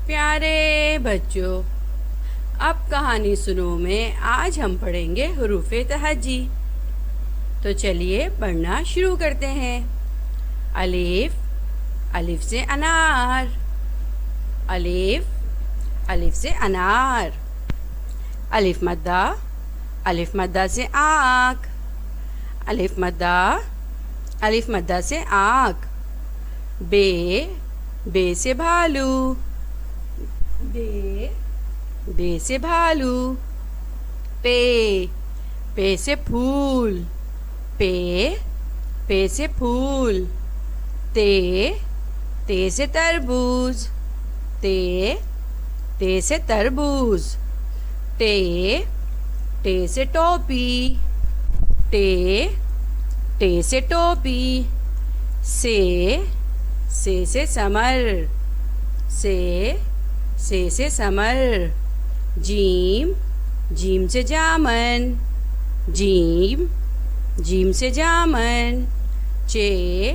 پیارے بچوں، اب کہانی سنو میں آج ہم پڑھیں گے حروف تہجی۔ تو چلیے پڑھنا شروع کرتے ہیں۔ الف، الف سے انار، الف، الف سے انار۔ الف مدہ، الف مدہ سے آنکھ، الف مدہ، الف مدہ سے آنکھ۔ بے، بے سے بھالو، بے، بے سے بھالو۔ پے، پے سے پھول، پے، پے سے پھول۔ تے، تے سے تربوز، تے، تے سے تربوز۔ ٹے، ٹے سے ٹوپی، ٹے، ٹے سے ٹوپی۔ سے سے سمر، سے سمر۔ جیم، جیم سے جامن، جیم، جیم سے جامن۔ چے،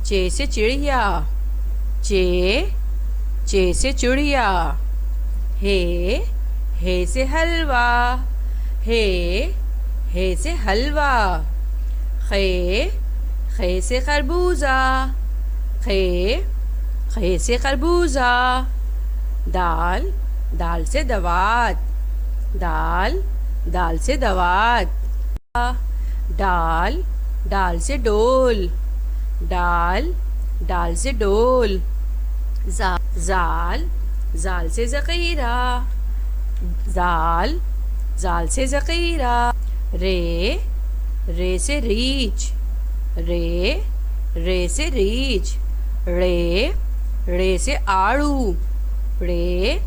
چے سے چڑیا، چے، چے سے چڑیا۔ ہے سے حلوہ، ہے سے حلوہ۔ خے سے خربوزہ، خے سے خربوزہ۔ دال، دال سے دوات، دال، دال سے دوات۔ ڈال، ڈال سے ڈول، ڈال، ڈال سے ڈول۔ زال، زال سے ذخیرہ، زال، زال سے ذخیرہ۔ رے، رے سے ریچھ، رے، رے سے ریچھ۔ ڑے، ڑے سے آڑو، ڑے،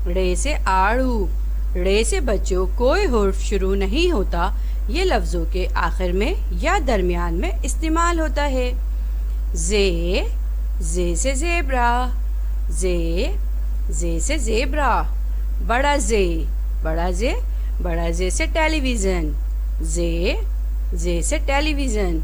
ڑے سے آڑو۔ ڑے سے بچوں کوئی حرف شروع نہیں ہوتا، یہ لفظوں کے آخر میں یا درمیان میں استعمال ہوتا ہے۔ زے، زے سے زیبرا، زے، زے سے زیبرا۔ بڑا زے، بڑا زے، بڑا زے سے ٹیلی ویژن، زے، زے سے ٹیلی ویژن۔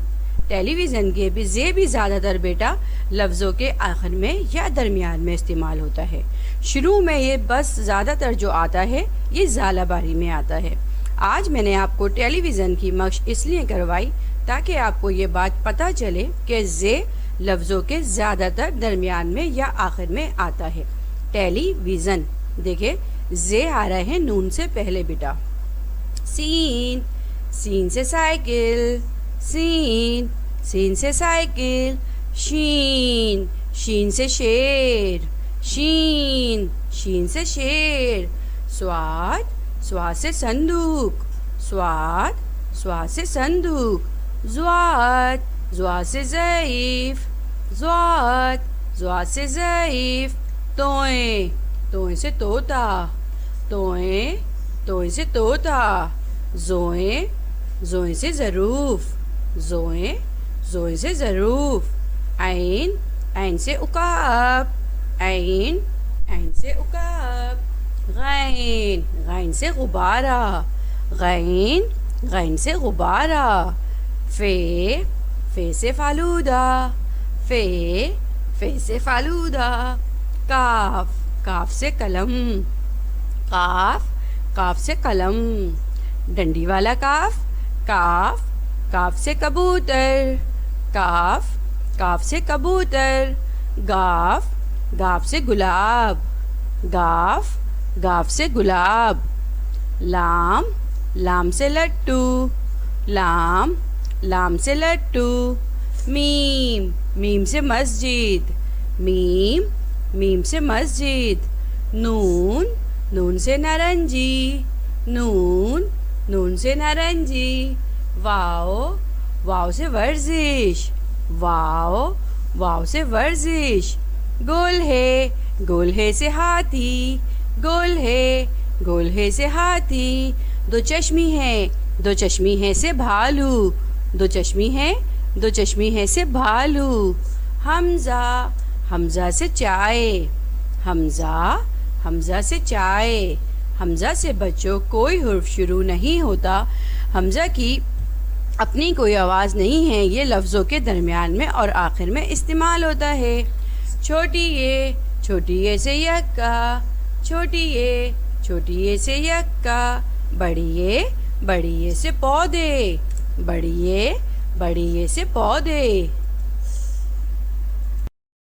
ٹیلی ویژن کے بھی زے بھی زیادہ تر بیٹا لفظوں کے آخر میں یا درمیان میں استعمال ہوتا ہے۔ شروع میں یہ بس زیادہ تر جو آتا ہے یہ ژالہ باری میں آتا ہے۔ آج میں نے آپ کو ٹیلی ویژن کی مشق اس لیے کروائی تاکہ آپ کو یہ بات پتہ چلے کہ زے لفظوں کے زیادہ تر درمیان میں یا آخر میں آتا ہے۔ ٹیلی ویژن دیکھیں زے آ رہا ہے نون سے پہلے بیٹا۔ سین، سین سے سائیکل، سین، سین سے سائیکل۔ شین، شین سے شیر، شین، شین سے شیر۔ سواد، سواد سے صندوق، سواد، سواد سے صندوق۔ زواد، زواد سے ضعیف، زواد، زواد سے ضعیف۔ توئیں، توئیں سے طوطا، توئیں، توئیں سے طوطا۔ زوئیں، زوئیں سے ظروف، زوئیں، زوئیں سے ظروف۔ عین، عین سے عقاب، عین، عین سے عقاب۔ غین، غین سے غبارہ، غین، غین سے غبارہ۔ فے، فے سے فالودہ، فے، فے سے فالودہ۔ کاف، کاف سے قلم، کاف، کاف سے قلم۔ ڈنڈی والا کاف، کاف، کاف سے کبوتر، کاف، کاف سے کبوتر۔ گاف، گاف سے گلاب، گاف، گاف سے گلاب۔ لام، لام سے لٹو، لام، لام سے لٹو۔ میم، میم سے مسجد، میم، میم سے مسجد۔ نون، نون سے نارنجی، نون، نون سے نارنجی۔ واو، واو سے ورزش، واو، واو سے ورزش۔ گولہے، گولہے سے ہاتھی، گولہے، گولہے سے ہاتھی۔ دو چشمی ہے، دو چشمی ہے سے بھالو، دو چشمی ہے، دو چشمی ہے سے بھالو۔ حمزہ، حمزہ سے چائے، حمزہ، حمزہ سے چائے۔ حمزہ سے بچوں کوئی حرف شروع نہیں ہوتا، حمزہ کی اپنی کوئی آواز نہیں ہے، یہ لفظوں کے درمیان میں اور آخر میں استعمال ہوتا ہے۔ چھوٹی یہ، چھوٹی اے سے یکا، چھوٹی اے سے یکا، بڑی اے سے پودے، بڑی اے سے پودے۔